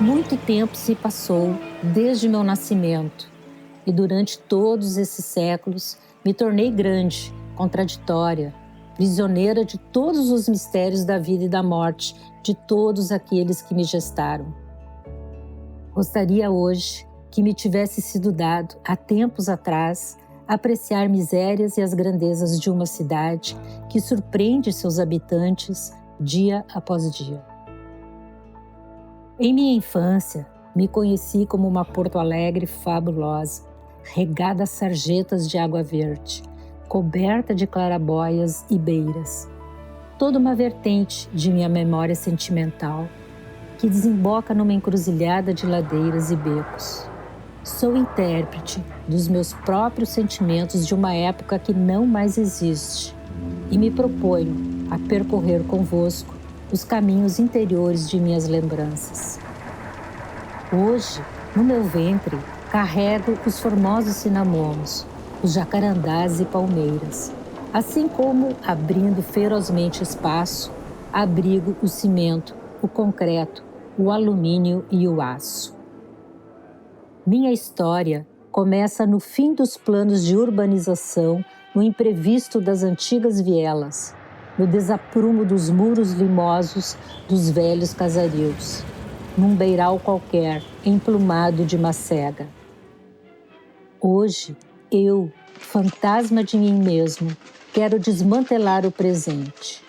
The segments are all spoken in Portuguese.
Muito tempo se passou desde meu nascimento, e durante todos esses séculos me tornei grande, contraditória, prisioneira de todos os mistérios da vida e da morte de todos aqueles que me gestaram. Gostaria hoje que me tivesse sido dado, há tempos atrás, apreciar misérias e as grandezas de uma cidade que surpreende seus habitantes dia após dia. Em minha infância, me conheci como uma Porto Alegre fabulosa, regada a sarjetas de água verde, coberta de clarabóias e beiras. Toda uma vertente de minha memória sentimental, que desemboca numa encruzilhada de ladeiras e becos. Sou intérprete dos meus próprios sentimentos de uma época que não mais existe e me proponho a percorrer convosco os caminhos interiores de minhas lembranças. Hoje, no meu ventre, carrego os formosos cinamomos, os jacarandás e palmeiras, assim como, abrindo ferozmente espaço, abrigo o cimento, o concreto, o alumínio e o aço. Minha história começa no fim dos planos de urbanização, no imprevisto das antigas vielas, no desaprumo dos muros limosos dos velhos casarios, num beiral qualquer, emplumado de macega. Hoje, eu, fantasma de mim mesmo, quero desmantelar o presente.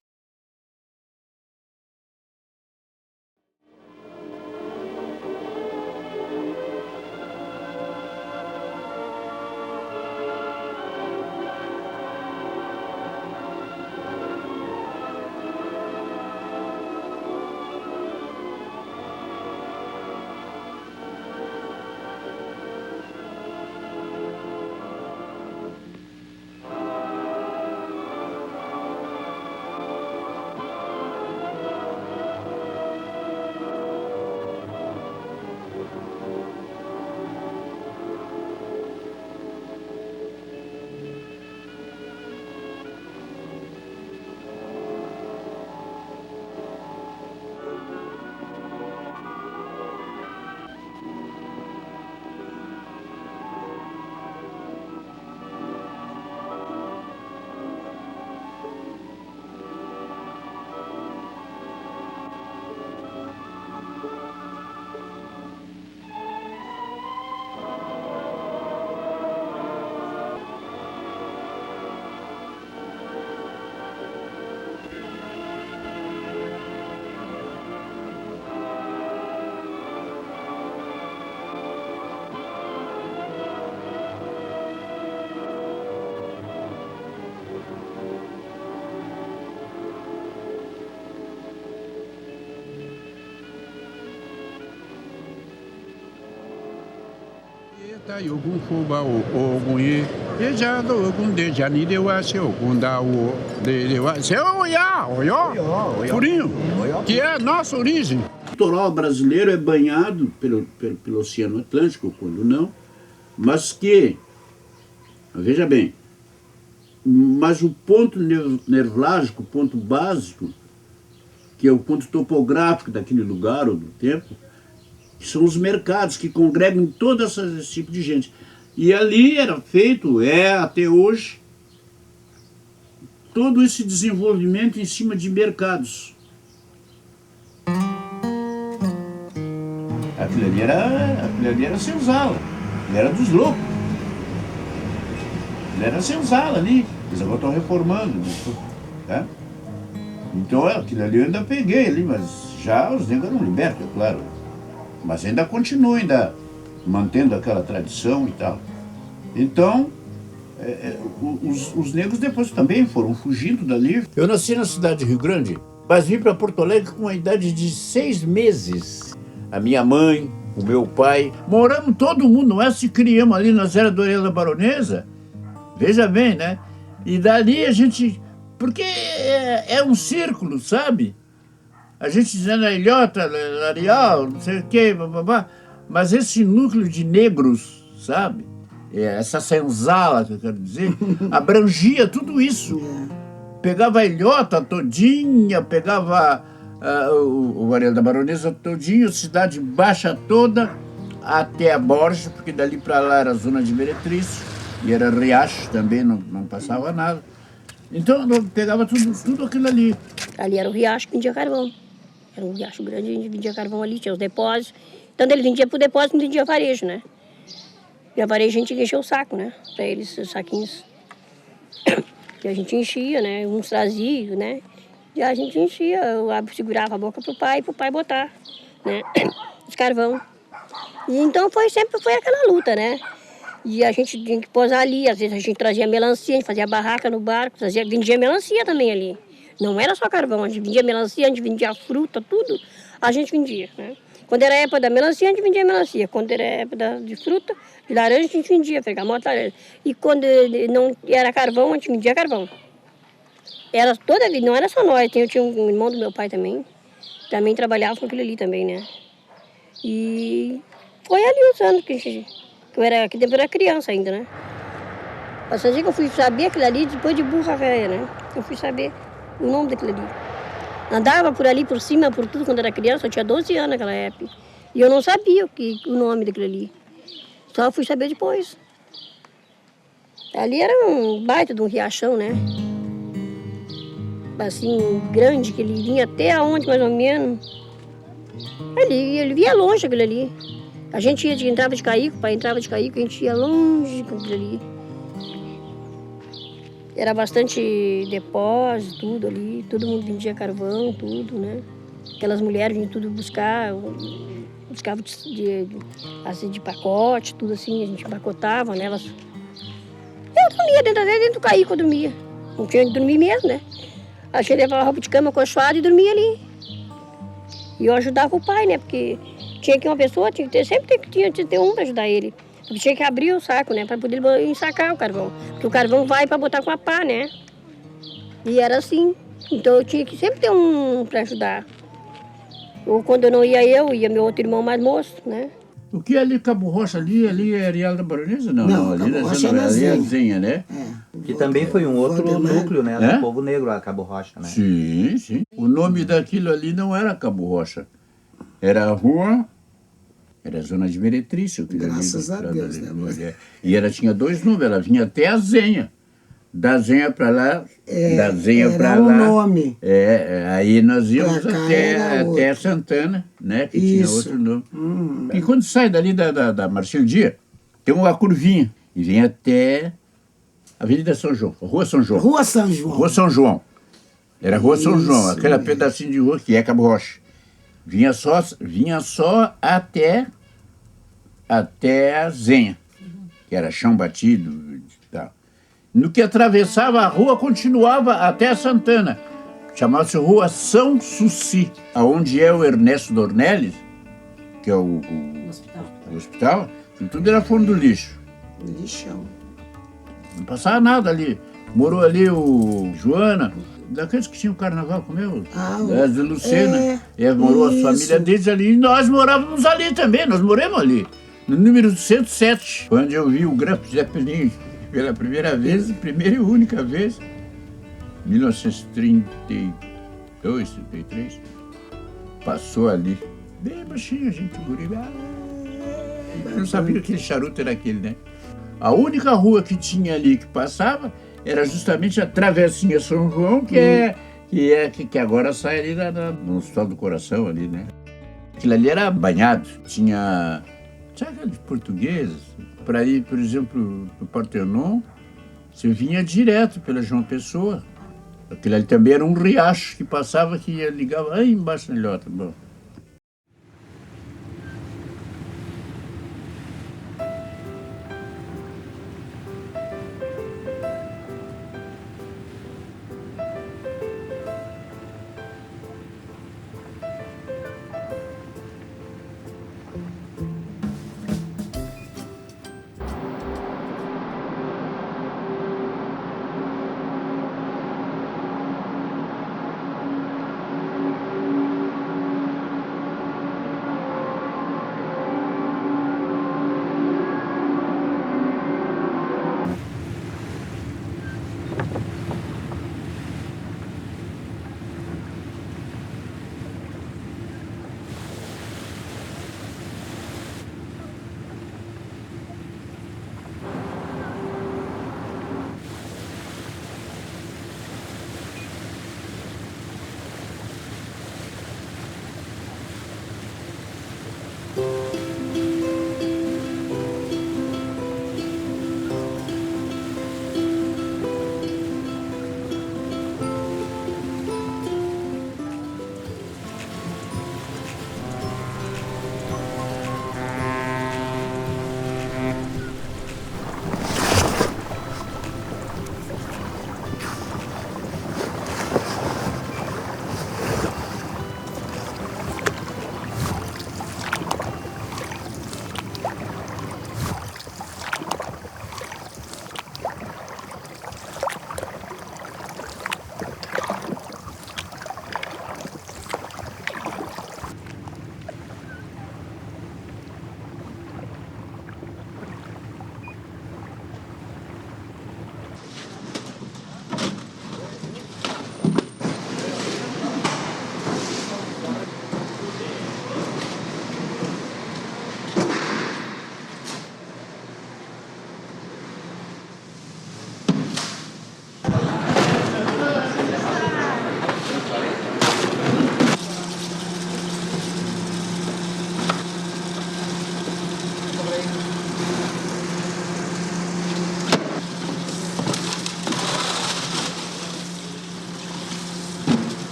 Yogun fuba ogun ye yeja do ogun de jani de wa se ogun da o de wa se oya oyo furinho que é a nossa origem. O litoral brasileiro é banhado pelo Oceano Atlântico, quando não, mas que, veja bem, mas o ponto nevrálgico, o ponto básico, que é o ponto topográfico daquele lugar ou do tempo, são os mercados que congregam todo esse tipo de gente. E ali era feito, até hoje, todo esse desenvolvimento em cima de mercados. Aquilo ali era senzala, era dos loucos. Aquilo era senzala ali, eles agora estão reformando, tá? Então aquilo ali eu ainda peguei ali, mas já os negros eram libertos, é claro. Mas ainda continua mantendo aquela tradição e tal. Então, os negros depois também foram fugindo dali. Eu nasci na cidade de Rio Grande, mas vim para Porto Alegre com a idade de 6 meses. A minha mãe, o meu pai, moramos todo mundo, nós se criamos ali na Serra da Orelha da Baronesa. Veja bem, né? E dali a gente... Porque é um círculo, sabe? a gente dizendo a ilhota, Areal, não sei o quê, bababá, mas esse núcleo de negros, sabe? Essa senzala, que eu quero dizer, abrangia tudo isso. Pegava a ilhota todinha, pegava o Varela da Baronesa todinho, Cidade Baixa toda, até a Borja, porque dali para lá era zona de meretriz, e era riacho também, não passava nada. Então eu pegava tudo aquilo ali. Ali era o riacho que vendia carvão. Era um riacho grande, a gente vendia carvão ali, tinha os depósitos. Tanto ele vendia pro depósito, não vendia varejo, né? E a varejo a gente encheu o saco, né? Pra eles, os saquinhos. E a gente enchia, né? Uns traziam, né? E a gente enchia, eu segurava a boca pro pai botar, né? Os carvão. E então sempre foi aquela luta, né? E a gente tinha que posar ali, às vezes a gente trazia melancia, a gente fazia barraca no barco, vendia melancia também ali. Não era só carvão, a gente vendia melancia, a gente vendia fruta, tudo, a gente vendia, né? Quando era época da melancia, a gente vendia melancia. Quando era época de fruta, de laranja, a gente vendia, bergamota, laranja. E quando não era carvão, a gente vendia carvão. Era toda a vida, não era só nós, eu tinha um irmão do meu pai também trabalhava com aquilo ali também, né? E foi ali os anos que eu era criança ainda, né? Mas só que eu fui saber aquilo ali depois de burra velha, né? Eu fui saber o nome daquilo ali. Andava por ali, por cima, por tudo, quando era criança, eu tinha 12 anos naquela época. E eu não sabia o nome daquilo ali. Só fui saber depois. Ali era um baita de um riachão, né? Assim, grande, que ele vinha até aonde, mais ou menos. Ele via longe aquilo ali. A gente entrava de caico, o pai entrava de caico, a gente ia longe com aquilo ali. Era bastante depósito, tudo ali, todo mundo vendia carvão, tudo, né? Aquelas mulheres vinham tudo buscavam de pacote, tudo assim, a gente empacotava, né? Eu dormia dentro do caico, eu dormia. Não tinha onde dormir mesmo, né? A gente levava roupa de cama acolchoada e dormia ali. E eu ajudava o pai, né? Porque tinha que uma pessoa, sempre tinha que ter um para ajudar ele. Porque tinha que abrir o saco, né? Para poder ensacar o carvão. Porque o carvão vai para botar com a pá, né? E era assim. Então eu tinha que sempre ter um para ajudar. Ou quando eu não ia ia meu outro irmão mais moço, né? O que é ali Cabo Rocha? Ali é Areal da Baronesa? Não, ali Cabo Rocha é a Zenha, né? Que também foi um outro núcleo, né? Do povo negro, a Cabo Rocha, né? Sim, sim. O nome daquilo ali não era Cabo Rocha. Era a rua... Era a zona de meretriz. Graças a Deus, né? E ela tinha dois números, ela vinha até a Zenha. Da Zenha para lá, da Zenha para lá. Era um nome. Aí nós íamos até Santana, né? Que tinha outro nome. E quando sai dali da Marcelo Dias, tem uma curvinha. E vem até Avenida São João, Rua São João. Rua São João. Rua São João. Era Rua São João, aquele pedacinho de rua que é Cabo Rocha. Vinha só até a Zenha, que era chão batido e tal. No que atravessava a rua, continuava até a Santana. Chamava-se Rua São Suci, aonde é o Ernesto Dornelles, que é o hospital, e tudo era fundo do lixo. Lixão. Não passava nada ali. Morou ali o Joana, daqueles que tinham carnaval com meu, de Lucena. Morou a família deles ali. E nós morávamos ali também, nós moramos ali. No número 107, onde eu vi o Grampo Zeppelin pela primeira vez, primeira e única vez, 1932, 33. Passou ali. Bem baixinho, a gente guriba. Eu não sabia que aquele charuto era aquele, né? A única rua que tinha ali que passava era justamente a Travessinha São João, que agora sai ali no Hospital do Coração ali, né? Aquilo ali era banhado, tinha aqueles portugueses, para ir, por exemplo, para o Partenon, você vinha direto pela João Pessoa. Aquilo ali também era um riacho que passava, que ligava aí embaixo na ilhota. Bom.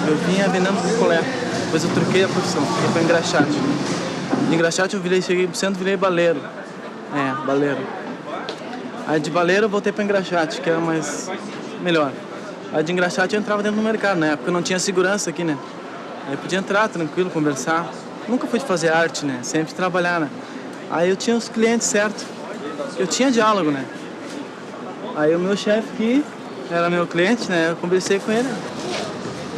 Eu vinha vendendo picolé. Depois eu troquei a profissão, fiquei para engraxate. De engraxate eu cheguei pro centro e virei baleiro. Baleiro. Aí de baleiro eu voltei para engraxate, que era melhor. Aí de engraxate eu entrava dentro do mercado, na época eu não tinha segurança aqui, né? Aí eu podia entrar tranquilo, conversar. Nunca fui de fazer arte, né? Sempre trabalhar, né? Aí eu tinha os clientes certos. Eu tinha diálogo, né? Aí o meu chefe aqui era meu cliente, né? Eu conversei com ele.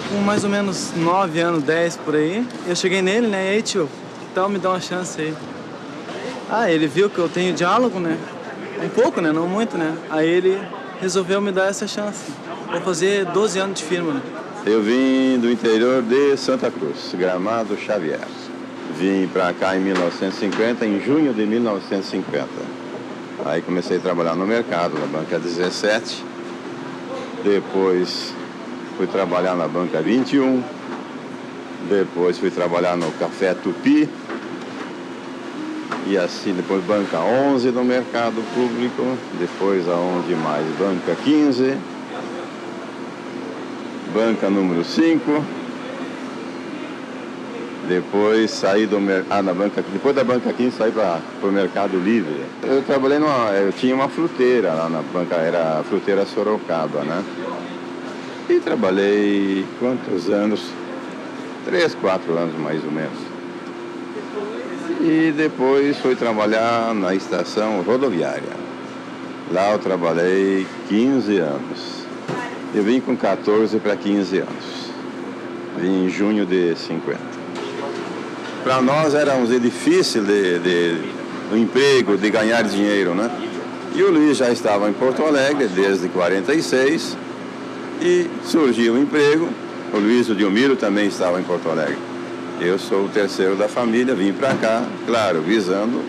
Com mais ou menos 9 anos, 10 por aí. Eu cheguei nele, né? E aí, tio, então me dá uma chance aí. Ele viu que eu tenho diálogo, né? Um pouco, né? Não muito, né? Aí ele resolveu me dar essa chance. Vou fazer 12 anos de firma, né? Eu vim do interior de Santa Cruz, Gramado Xavier. Vim para cá em 1950, em junho de 1950. Aí comecei a trabalhar no mercado, na banca 17. Depois fui trabalhar na banca 21. Depois fui trabalhar no Café Tupi. E assim, depois banca 11 no mercado público. Depois aonde mais? Banca 15. Banca número 5. Depois saí do mercado, depois da banca 15 saí para o Mercado Livre. Eu trabalhei eu tinha uma fruteira lá na banca, era a fruteira Sorocaba, né? E trabalhei quantos anos? 3, 4 anos mais ou menos. E depois fui trabalhar na estação rodoviária. Lá eu trabalhei 15 anos. Eu vim com 14 para 15 anos. Vim em junho de 50. Para nós era difícil o emprego, de ganhar dinheiro, né? E o Luiz já estava em Porto Alegre desde 46 e surgiu o emprego. O Luiz e o Dilmiro também estavam em Porto Alegre. Eu sou o terceiro da família, vim para cá, claro, visando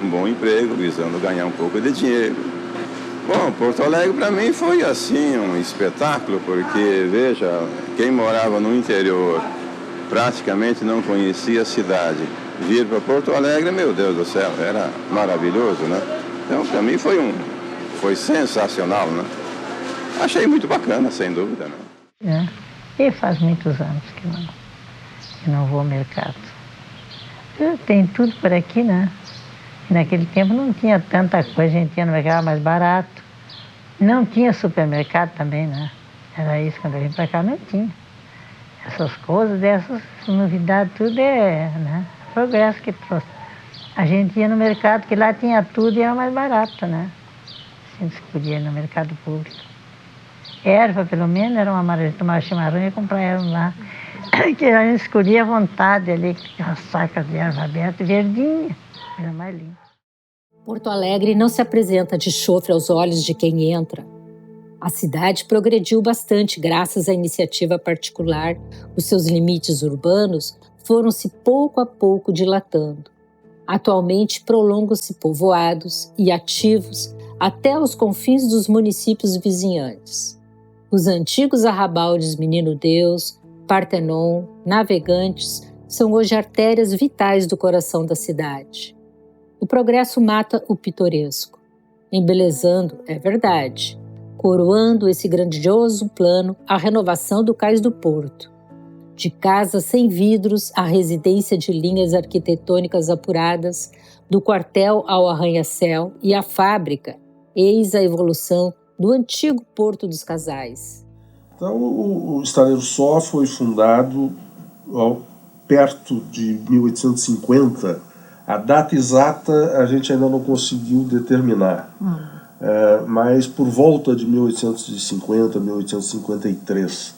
um bom emprego, visando ganhar um pouco de dinheiro. Bom, Porto Alegre para mim foi assim um espetáculo, porque, veja, quem morava no interior praticamente não conhecia a cidade. Vir para Porto Alegre, meu Deus do céu, era maravilhoso, né? Então, para mim foi sensacional, né? Achei muito bacana, sem dúvida, né? E faz muitos anos que não vou ao mercado. Tem tudo por aqui, né? Naquele tempo não tinha tanta coisa, a gente ia no mercado mais barato. Não tinha supermercado também, né? Era isso, quando eu vim para cá não tinha. Essas coisas, essas novidades, tudo né? Progresso que trouxe. A gente ia no mercado, que lá tinha tudo e era mais barato, né? A gente podia ir no mercado público. Erva, pelo menos, era tomar chimarrão e comprar erva lá. Que a gente escolhia à vontade ali, as sacas de erva aberta, verdinha, era mais limpa. Porto Alegre não se apresenta de chofre aos olhos de quem entra. A cidade progrediu bastante graças à iniciativa particular. Os seus limites urbanos foram-se pouco a pouco dilatando. Atualmente prolongam-se povoados e ativos até os confins dos municípios vizinhantes. Os antigos arrabaldes Menino Deus, Partenon, Navegantes são hoje artérias vitais do coração da cidade. O progresso mata o pitoresco, embelezando, é verdade, coroando esse grandioso plano a renovação do Cais do Porto. De casas sem vidros à residência de linhas arquitetônicas apuradas, do quartel ao arranha-céu e à fábrica, eis a evolução do antigo Porto dos Casais. Então, o Estaleiro Só foi fundado perto de 1850. A data exata a gente ainda não conseguiu determinar, mas por volta de 1850, 1853.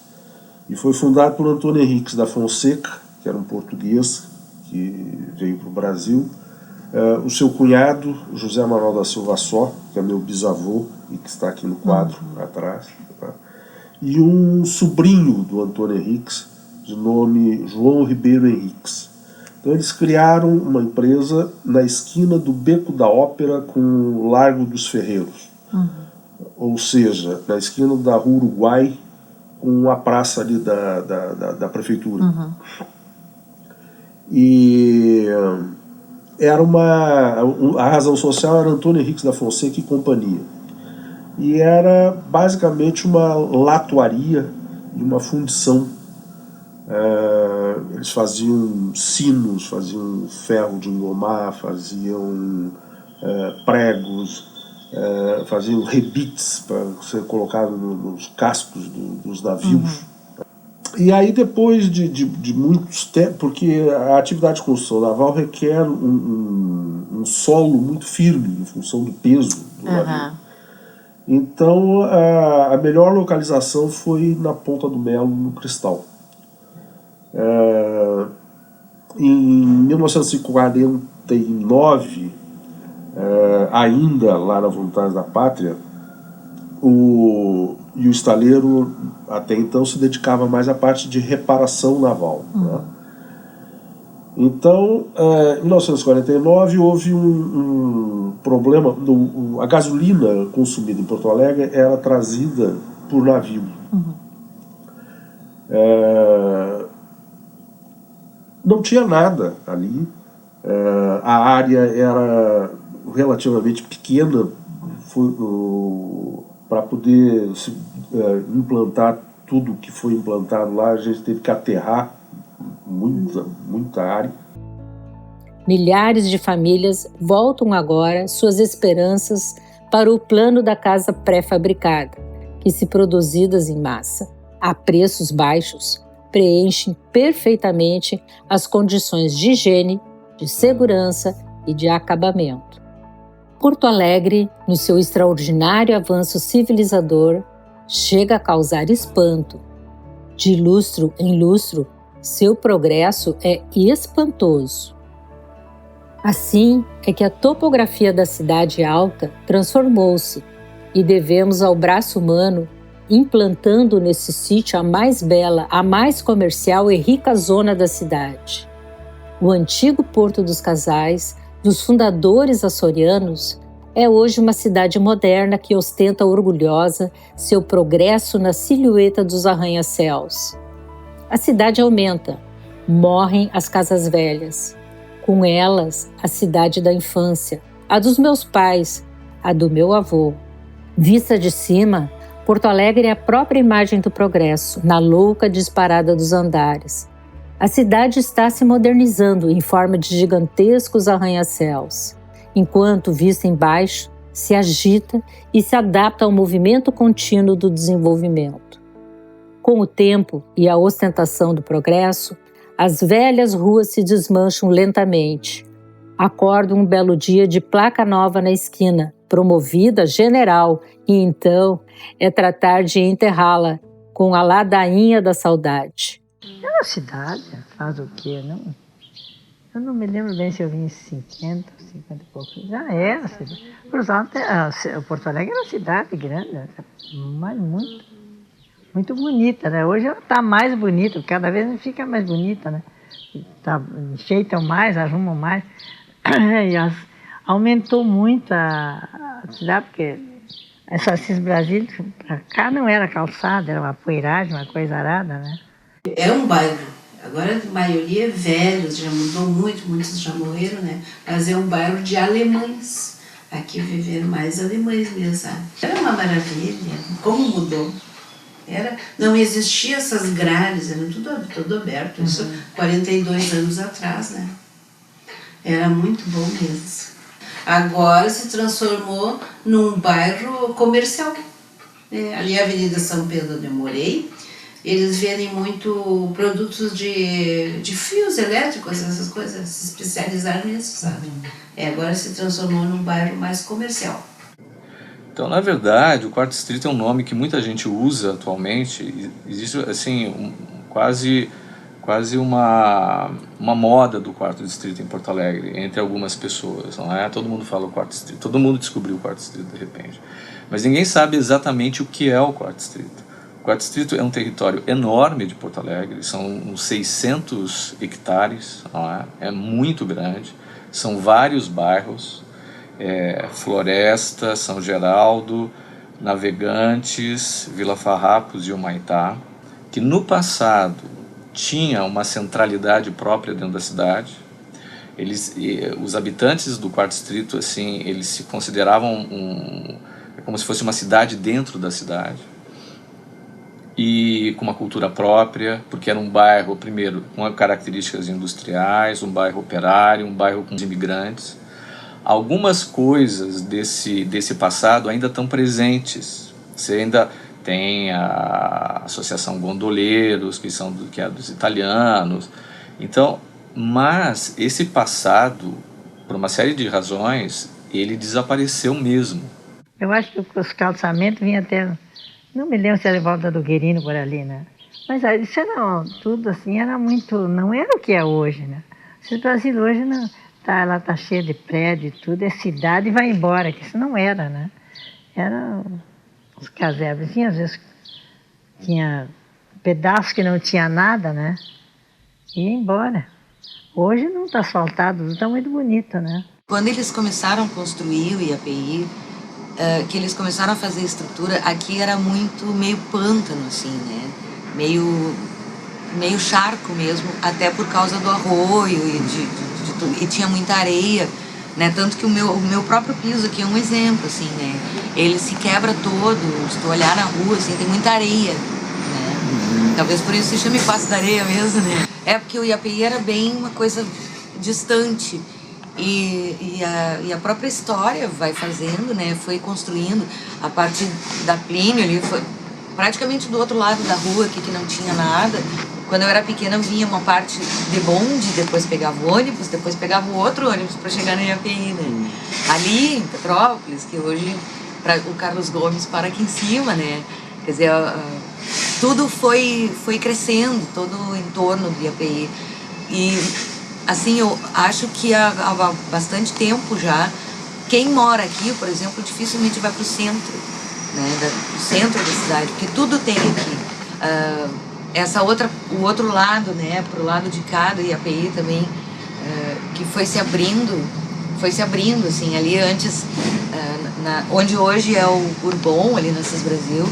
E foi fundado por Antônio Henriques da Fonseca, que era um português que veio para o Brasil. O seu cunhado, José Manuel da Silva Só, que é meu bisavô e que está aqui no quadro atrás, tá? E um sobrinho do Antônio Henriques, de nome João Ribeiro Henriques. Então eles criaram uma empresa na esquina do Beco da Ópera com o Largo dos Ferreiros. Ou seja, na esquina da Rua Uruguai com a praça ali da prefeitura. E era a razão social era Antônio Henriques da Fonseca e companhia. E era basicamente uma latuaria e uma fundição. Eles faziam sinos, faziam ferro de engomar, faziam pregos, faziam rebites para ser colocado nos cascos dos navios. E aí depois de muitos tempos, porque a atividade de construção naval requer um solo muito firme em função do peso do navio. Então a melhor localização foi na Ponta do Melo, no Cristal. Em 1949, ainda lá na Voluntários da Pátria, o estaleiro até então se dedicava mais à parte de reparação naval. Né? Então, em 1949 houve um problema. A gasolina consumida em Porto Alegre era trazida por navio. Não tinha nada ali. A área era relativamente pequena para poder implantar tudo que foi implantado lá. A gente teve que aterrar muita área. Milhares de famílias voltam agora suas esperanças para o plano da casa pré-fabricada, que, se produzidas em massa, a preços baixos, preenchem perfeitamente as condições de higiene, de segurança e de acabamento. Porto Alegre, no seu extraordinário avanço civilizador, chega a causar espanto. De lustro em lustro, seu progresso é espantoso. Assim é que a topografia da cidade alta transformou-se e devemos ao braço humano implantando nesse sítio a mais bela, a mais comercial e rica zona da cidade. O antigo Porto dos Casais, dos fundadores açorianos, é hoje uma cidade moderna que ostenta orgulhosa seu progresso na silhueta dos arranha-céus. A cidade aumenta, morrem as casas velhas. Com elas, a cidade da infância, a dos meus pais, a do meu avô. Vista de cima, Porto Alegre é a própria imagem do progresso, na louca disparada dos andares. A cidade está se modernizando em forma de gigantescos arranha-céus, enquanto, vista embaixo, se agita e se adapta ao movimento contínuo do desenvolvimento. Com o tempo e a ostentação do progresso, as velhas ruas se desmancham lentamente. Acorda um belo dia de placa nova na esquina, promovida general, e então é tratar de enterrá-la com a ladainha da saudade. É uma cidade, faz o quê? Não? Eu não me lembro bem se eu vim em 50 e poucos. Já era cidade. O Porto Alegre era uma cidade grande, mas muito bonita, né? Hoje ela está mais bonita, cada vez fica mais bonita, né? Enfeitam mais, arrumam mais. E aumentou muito a cidade, porque essa Assis Brasília, para cá não era calçada, era uma poeiragem, uma coisa arada, né? É um bairro, agora a maioria é velhos, já mudou muito, muitos já morreram, né? Mas é um bairro de alemães. Aqui viveram mais alemães mesmo, sabe? Era uma maravilha, como mudou. Não existia essas grades, era tudo aberto, isso 42 anos atrás, né? Era muito bom mesmo. Agora se transformou num bairro comercial. Ali é a Avenida São Pedro de Morei, eles vendem muito produtos de fios elétricos, essas coisas, se especializaram nisso, sabe? Agora se transformou num bairro mais comercial. Então, na verdade, o Quarto Distrito é um nome que muita gente usa atualmente. Existe, assim, quase uma moda do Quarto Distrito em Porto Alegre, entre algumas pessoas, não é? Todo mundo fala o Quarto Distrito, todo mundo descobriu o Quarto Distrito de repente. Mas ninguém sabe exatamente o que é o Quarto Distrito. O Quarto Distrito é um território enorme de Porto Alegre, são uns 600 hectares, não é? É muito grande, são vários bairros, Floresta, São Geraldo, Navegantes, Vila Farrapos e Humaitá, que no passado tinha uma centralidade própria dentro da cidade. Os habitantes do Quarto Distrito, assim, eles se consideravam como se fosse uma cidade dentro da cidade. e com uma cultura própria, porque era um bairro, primeiro, com características industriais, um bairro operário, um bairro com imigrantes. Algumas coisas desse passado ainda estão presentes. Você ainda tem a Associação Gondoleiros, que é dos italianos. Então, mas esse passado, por uma série de razões, ele desapareceu mesmo. Eu acho que os calçamentos vinham até... Não me lembro se era Volta do Querino por ali, né? Mas isso era tudo assim, era muito... Não era o que é hoje, né? Esse Brasil hoje, não, ela tá cheia de prédio e tudo, é cidade e vai embora, que isso não era, né? Era os casebres, às vezes tinha pedaços que não tinha nada, né? E ia embora. Hoje não está asfaltado, está muito bonito, né? Quando eles começaram a construir o IAPI, que eles começaram a fazer estrutura, aqui era muito meio pântano, assim, né? Meio charco mesmo, até por causa do arroio e tinha muita areia, né? Tanto que o meu próprio piso aqui é um exemplo, assim, né? Ele se quebra todo, se tu olhar na rua, assim, tem muita areia, né? Talvez por isso se chame Passo da Areia mesmo, né? É porque o IAPI era bem uma coisa distante. E a própria história vai fazendo, né? Foi construindo a partir da Plínio ali, foi praticamente do outro lado da rua aqui que não tinha nada. Quando eu era pequena vinha uma parte de bonde, depois pegava o ônibus, depois pegava o outro ônibus para chegar na IAPI, né? Ali em Petrópolis, que hoje o Carlos Gomes para aqui em cima, né? Quer dizer, tudo foi crescendo, todo o entorno do IAPI. E assim, eu acho que há bastante tempo já, quem mora aqui, por exemplo, dificilmente vai para o centro, né, o centro da cidade, porque tudo tem aqui. O outro lado, né, pro lado de cá do IAPI também, que foi se abrindo, assim, ali antes, onde hoje é o Bourbon, ali no Assis Brasil,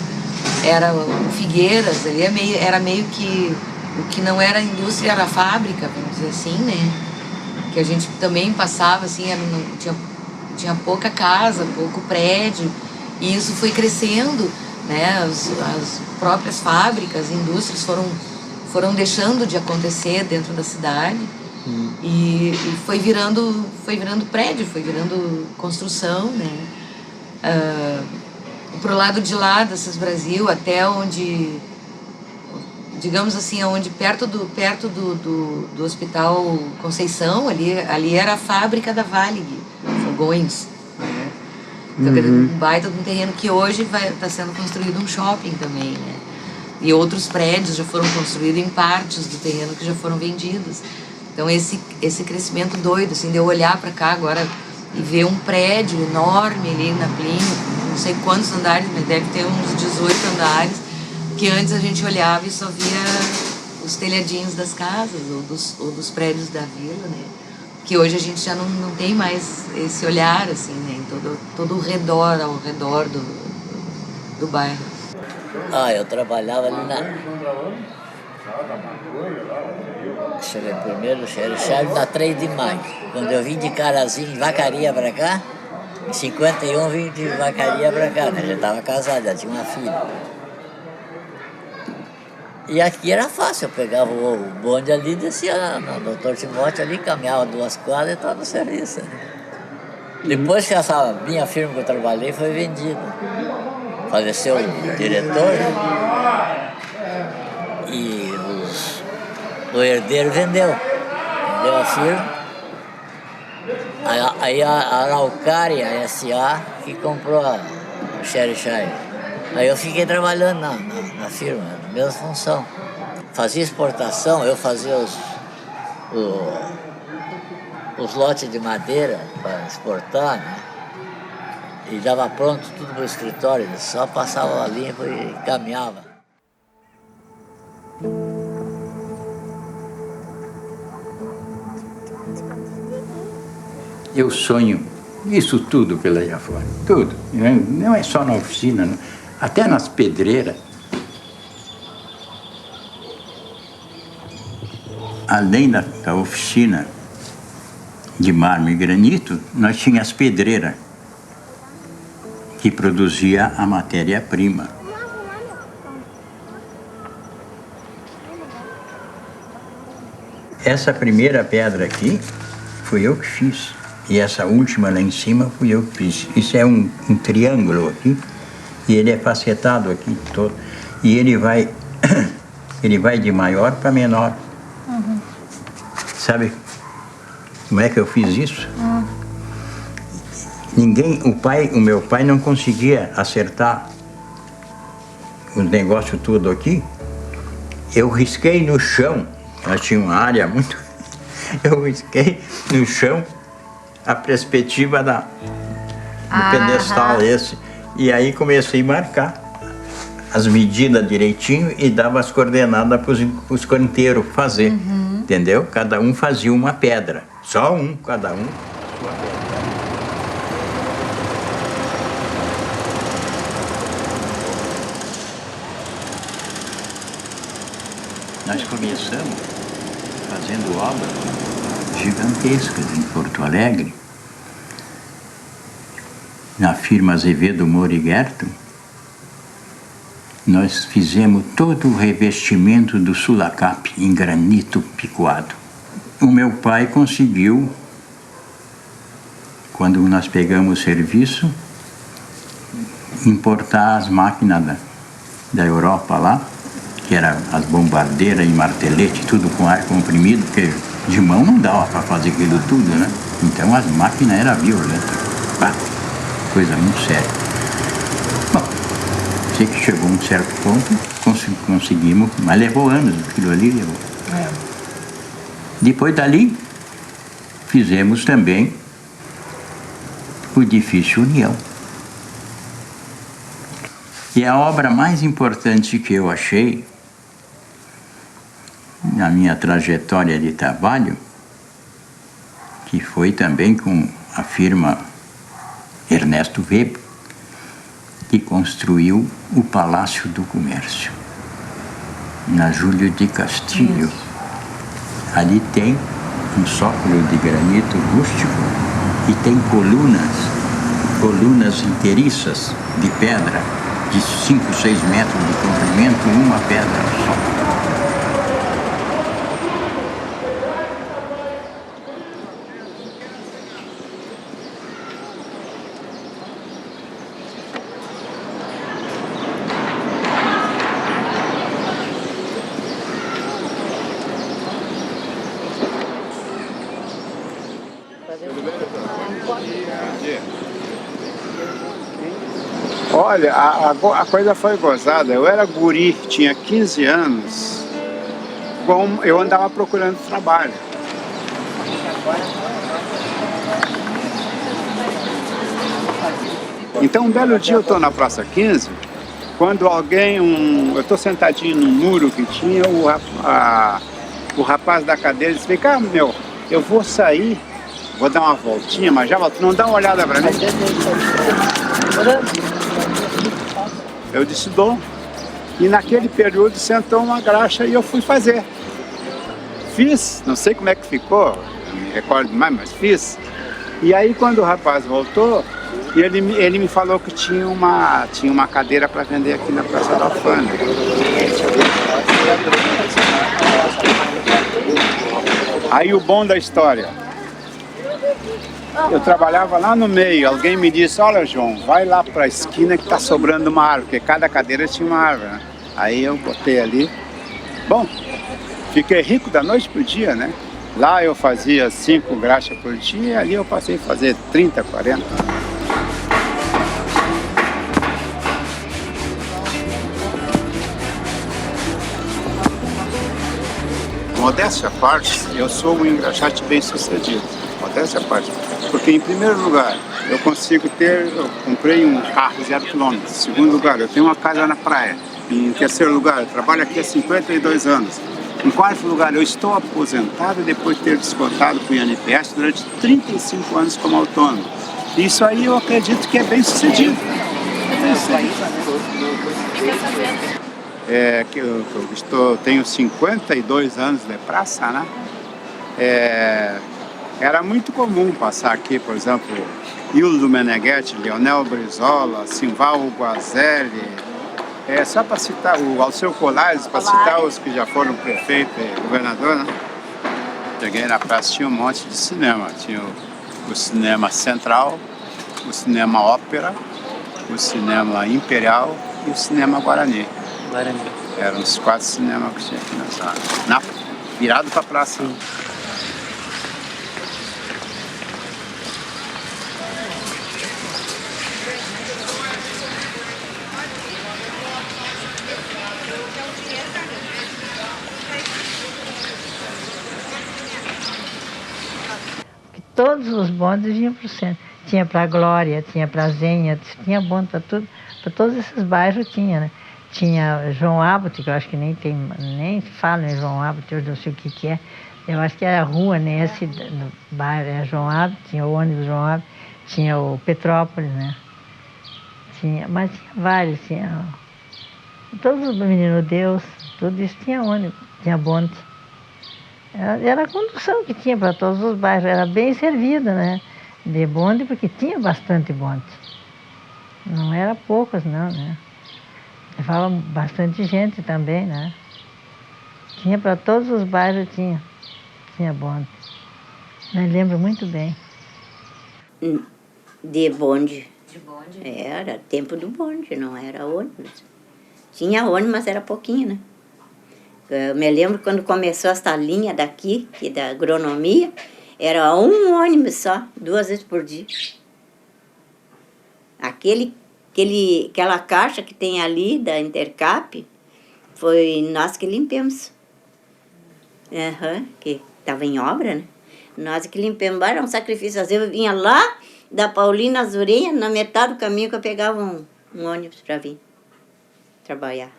era o Figueiras, ali era meio que o que não era indústria era fábrica, vamos dizer assim, né? Que a gente também passava, assim, tinha pouca casa, pouco prédio, e isso foi crescendo, né? As próprias fábricas, indústrias foram deixando de acontecer dentro da cidade e foi virando prédio, foi virando construção, né? Pro lado de lá, dessas Brasil, até onde... digamos assim, onde perto do Hospital Conceição, ali era a fábrica da Valig, fogões, né? Então, um baita de um terreno que hoje está sendo construído um shopping também, né? E outros prédios já foram construídos em partes do terreno que já foram vendidos. Então esse crescimento doido, assim, de eu olhar para cá agora e ver um prédio enorme ali na Plínio, não sei quantos andares, mas deve ter uns 18 andares, que antes a gente olhava e só via os telhadinhos das casas ou dos prédios da vila, né? Que hoje a gente já não tem mais esse olhar, assim, né? Todo o redor, ao redor do bairro. Eu trabalhava ali cheguei primeiro, Xerixari, na 3 de maio. Quando eu vim de Carazinho, de Vacaria pra cá, em 51 vim de Vacaria pra cá, né? Já estava casado, já tinha uma filha. E aqui era fácil, eu pegava o bonde ali, descia no Dr. Timóteo ali, caminhava 2 quadras e estava no serviço. Depois que essa minha firma que eu trabalhei foi vendida. Faleceu o diretor, né? E o herdeiro vendeu a firma. Aí a Araucária S.A. que comprou a Xerixari. Aí eu fiquei trabalhando na firma, na mesma função. Fazia exportação, eu fazia os lotes de madeira para exportar, né? E dava pronto tudo para o escritório, só passava a limpo e caminhava. Eu sonho isso tudo pela Iafone, tudo. Não é só na oficina, não. Até nas pedreiras. Além da oficina de mármore e granito, nós tínhamos as pedreiras, que produzia a matéria-prima. Essa primeira pedra aqui, fui eu que fiz. E essa última lá em cima, fui eu que fiz. Isso é um triângulo aqui, e ele é facetado aqui todo. E ele vai de maior para menor. Uhum. Sabe como é que eu fiz isso? O meu pai não conseguia acertar o negócio todo aqui. Eu risquei no chão, eu tinha uma área muito... Eu risquei no chão a perspectiva do pedestal esse. E aí comecei a marcar as medidas direitinho e dava as coordenadas para os canteiros fazer. Entendeu? Cada um fazia uma pedra. Só um, cada um. Sua pedra. Nós começamos fazendo obras gigantescas em Porto Alegre, na firma Azevedo Moura e Gerton. Nós fizemos todo o revestimento do Sulacap em granito picoado. O meu pai conseguiu, quando nós pegamos o serviço, importar as máquinas da Europa lá, que eram as bombardeiras e martelete, tudo com ar comprimido, porque de mão não dava para fazer aquilo tudo, né? Então as máquinas eram violentas. Pá, coisa muito séria. Bom, sei que chegou a um certo ponto, conseguimos, mas levou anos, aquilo ali levou. Depois dali, fizemos também o edifício União. E a obra mais importante que eu achei na minha trajetória de trabalho, que foi também com a firma Ernesto Weber, que construiu o Palácio do Comércio, na Júlio de Castilho. Ali tem um sócolo de granito rústico e tem colunas inteiriças de pedra, de 5, 6 metros de comprimento, uma pedra só. Olha, a coisa foi gozada. Eu era guri, tinha 15 anos, eu andava procurando trabalho. Então, um belo dia eu estou na Praça 15, quando eu estou sentadinho num muro que tinha, o rapaz da cadeira disse: vem cá, meu, eu vou sair, vou dar uma voltinha, mas já volto, não dá uma olhada para mim? Eu disse: dou. E naquele período sentou uma graxa e eu fui fazer. Fiz, não sei como é que ficou, não me recordo mais, mas fiz. E aí quando o rapaz voltou, ele me falou que tinha uma cadeira para vender aqui na Praça da Alfândega. Aí o bom da história, eu trabalhava lá no meio, alguém me disse: olha, João, vai lá para a esquina que está sobrando uma árvore, porque cada cadeira tinha uma árvore, né? Aí eu botei ali. Bom, fiquei rico da noite pro dia, né? Lá eu fazia 5 graxas por dia, ali eu passei a fazer 30, 40. Modéstia à parte, eu sou um engraxate bem sucedido. Modéstia à parte. Porque, em primeiro lugar, eu comprei um carro 0 km. Em segundo lugar, eu tenho uma casa na praia. Em terceiro lugar, eu trabalho aqui há 52 anos. Em quarto lugar, eu estou aposentado depois de ter descontado com o INPS durante 35 anos como autônomo. Isso aí eu acredito que é bem sucedido. Tenho 52 anos de praça, né? Era muito comum passar aqui, por exemplo, Hildo Meneghetti, Leonel Brizola, Simval Guazelli, só para citar o Alceu Colares, para citar os que já foram prefeito e governador, né? cheguei na praça, tinha um monte de cinema. Tinha o cinema Central, o cinema Ópera, o cinema Imperial e o cinema Guarani. Eram os 4 cinemas que tinha aqui virado para a praça. Todos os bondes vinham para o centro. Tinha para a Glória, tinha para a Zenha, tinha bonde para tudo, para todos esses bairros tinha, né? Tinha João Abbott, que eu acho que nem falam em João Abbott, eu não sei o que é. Eu acho que era a rua, né? Esse no bairro era João Abbott, tinha o ônibus João Abbott, tinha o Petrópolis, né? Mas tinha vários, tinha todos os Menino Deus, tudo isso tinha ônibus, tinha bonde. Era a condução que tinha para todos os bairros, era bem servida, né? De bonde, porque tinha bastante bonde. Não era poucos, não, né? Levava bastante gente também, né? Tinha para todos os bairros, tinha bonde. Me lembro muito bem. De bonde. De bonde? Era tempo do bonde, não era ônibus. Tinha ônibus, mas era pouquinho, né? Eu me lembro quando começou essa linha daqui, que da agronomia, era um ônibus só, 2 vezes por dia. Aquela caixa que tem ali da Intercap, foi nós que limpamos. Que estava em obra, né? Nós que limpamos, era um sacrifício. Às vezes eu vinha lá da Paulina Azureia, na metade do caminho que eu pegava um ônibus para vir trabalhar.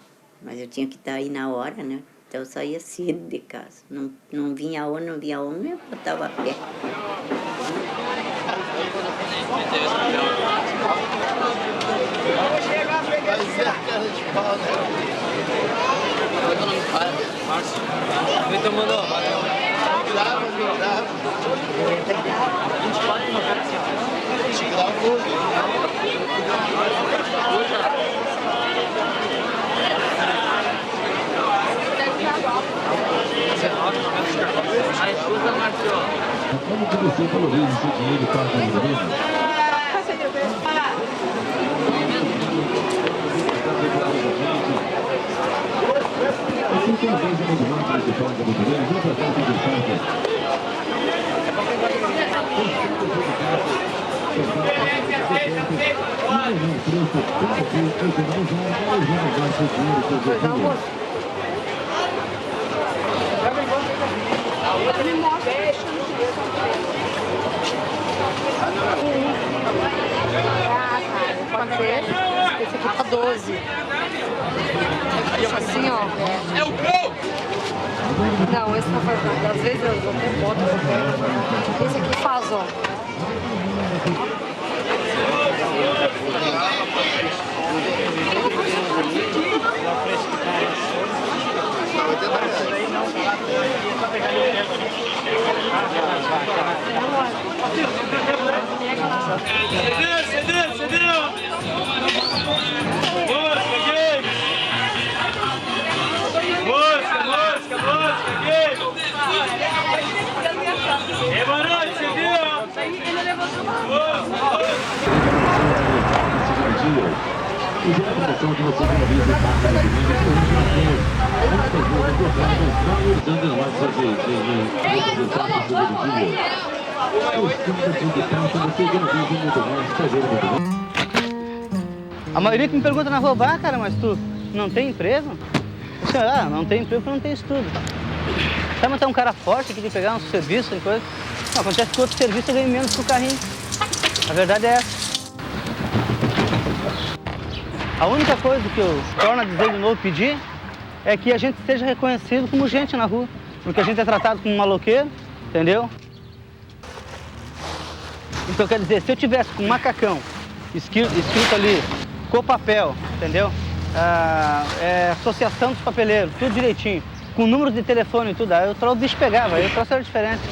Mas eu tinha que estar aí na hora, né? Então eu saía cedo de casa. Não vinha ônibus, eu botava a pé. Vamos conhecer pelo Rio, esse dinheiro para o Rio. Assim como desde o movimento municipal da Buturina, vem para cá do parque. Esse aqui tá 12. Isso assim, ó. É o gol! Não, esse não faz nada. Às vezes eu até boto qualquer. Esse aqui faz, ó. Cedeu! Mosca, game! Boa noite, cedeu! Ele levou E já a promoção de você uma vez de marca de domingo, usando as nossas A maioria que me pergunta na rua, cara, mas tu não tem emprego? Eu sei, não tem emprego porque não tem estudo. Sabe, mas tá um cara forte que tem que pegar um serviço e coisa. Não, acontece que outro serviço eu ganho menos que o carrinho. A verdade é essa. A única coisa que eu torno a dizer de novo, pedir, é que a gente seja reconhecido como gente na rua. Porque a gente é tratado como maloqueiro, entendeu? Então, quer dizer, se eu tivesse com um macacão escrito ali, com papel, entendeu? Associação dos papeleiros, tudo direitinho, com número de telefone e tudo, aí o bicho pegava, aí o troço era diferente.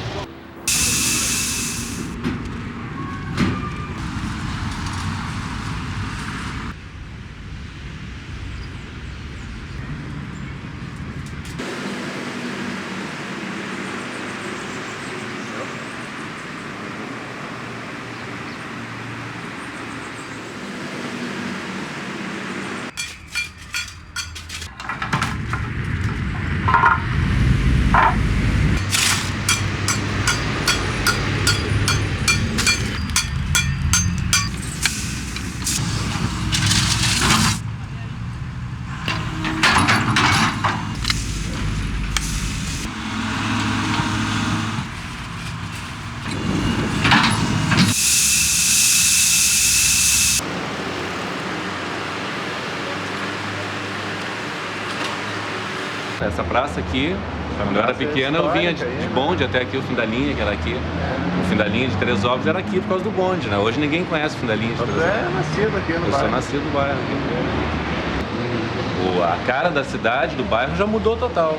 Essa praça aqui, quando eu era pequena, eu vinha de bonde até aqui, o fim da linha, que era aqui. O fim da linha de Teresópolis era aqui por causa do bonde, né? Hoje ninguém conhece o fim da linha de Teresópolis. Você é nascido aqui no bairro. Eu sou nascido no bairro aqui. A cara da cidade, do bairro, já mudou total.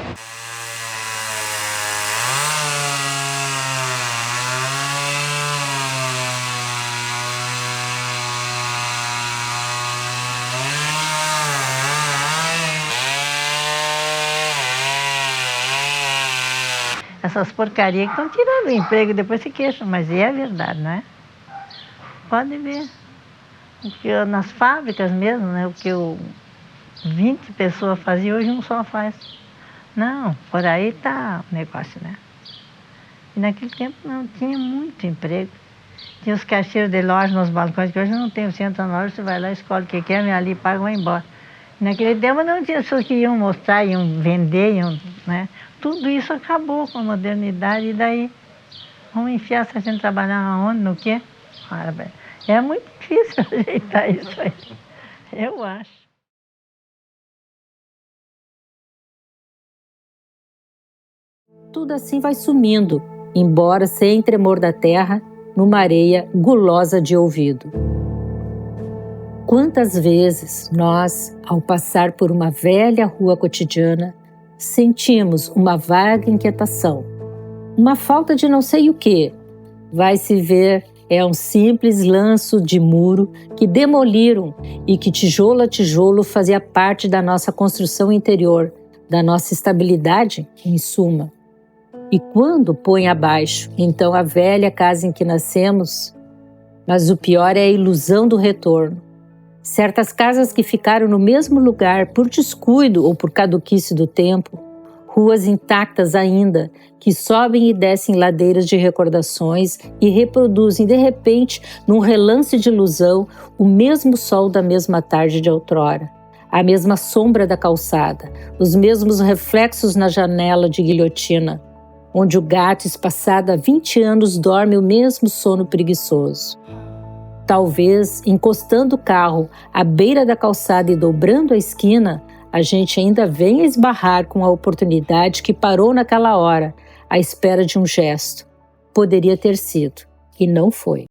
Essas porcarias que estão tirando o emprego, depois se queixam, mas é a verdade, não é? Pode ver. Porque nas fábricas mesmo, né, o que 20 pessoas faziam, hoje um só faz. Não, por aí tá o negócio, né? E naquele tempo não tinha muito emprego. Tinha os caixeiros de loja nos balcões, que hoje não tem. Você entra na loja, você vai lá, escolhe o que quer, vem ali, paga e vai embora. E naquele tempo não tinha pessoas que iam mostrar, iam vender, né? Tudo isso acabou com a modernidade, e daí vamos enfiar essa gente trabalhar aonde, no quê? É muito difícil ajeitar isso aí, eu acho. Tudo assim vai sumindo, embora sem tremor da terra, numa areia gulosa de ouvido. Quantas vezes nós, ao passar por uma velha rua cotidiana, sentimos uma vaga inquietação, uma falta de não sei o que. Vai se ver, é um simples lanço de muro que demoliram e que tijolo a tijolo fazia parte da nossa construção interior, da nossa estabilidade, em suma. E quando põe abaixo, então a velha casa em que nascemos, mas o pior é a ilusão do retorno. Certas casas que ficaram no mesmo lugar por descuido ou por caduquice do tempo, ruas intactas ainda, que sobem e descem ladeiras de recordações e reproduzem de repente, num relance de ilusão, o mesmo sol da mesma tarde de outrora, a mesma sombra da calçada, os mesmos reflexos na janela de guilhotina, onde o gato espaçado há 20 anos dorme o mesmo sono preguiçoso. Talvez, encostando o carro à beira da calçada e dobrando a esquina, a gente ainda venha esbarrar com a oportunidade que parou naquela hora, à espera de um gesto. Poderia ter sido, e não foi.